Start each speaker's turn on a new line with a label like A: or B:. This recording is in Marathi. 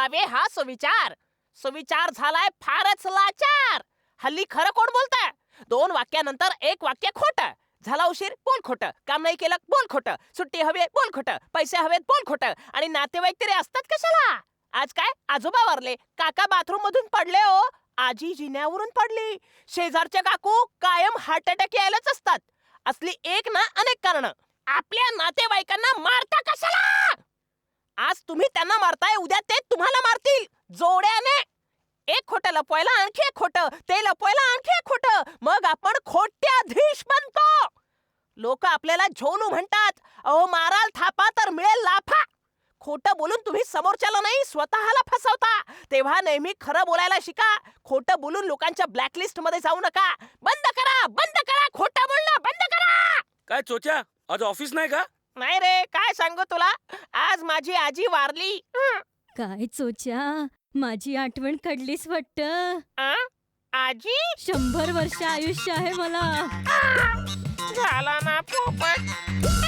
A: करावे हा सुविचार. सुविचार झालाय फारच लाचार. हल्ली खरं कोण बोलतंय? 2 वाक्यानंतर 1 वाक्य खोटं. झाला उशीर, बोल खोटं. काम नाही केलं, बोल खोटं. सुट्टी हवी, बोल खोटं. पैसे हवेत, बोल खोटं. आणि नातेवाईक तरी असतात कशाला? आज काय आजोबा वारले, काका बाथरूम मधून पडले हो, आजी जिन्यावरून पडली. शेजारच्या काकू कायम हार्ट अटॅक यायलाच असतात. असली एक ना अनेक कारणं. आपल्या नातेवाईकांना मारता कशाला? आज तुम्ही त्यांना मारताय, उद्या ते तुम्हाला मारतील जोड्याने. एक खोटं लपवायला आणखी एक खोटं, ते लपवायला आणखी एक खोटं. मग आपण खोट्याधीश बनतो. लोक आपल्याला झोलू म्हणतात. अहो, माराल थापा तर मिळेल लाफा. खोटं बोलून तुम्ही समोरच्याला नाही स्वतःला फसवता. तेव्हा नेहमी खरं बोलायला शिका. खोटं बोलून लोकांच्या ब्लॅकलिस्ट मध्ये जाऊ नका. बंद करा, बंद करा, खोटं बोलणं बंद करा.
B: काय चोच्या, आज ऑफिस नाही का?
A: नाही रे, काय सांगू तुला, आज माझी आजी वारली.
C: काय चोच्या, माझी आठवण काढलीस वाटतं.
A: आजी
C: 100 वर्ष आयुष्य आहे मला.
A: झाला ना पोपट.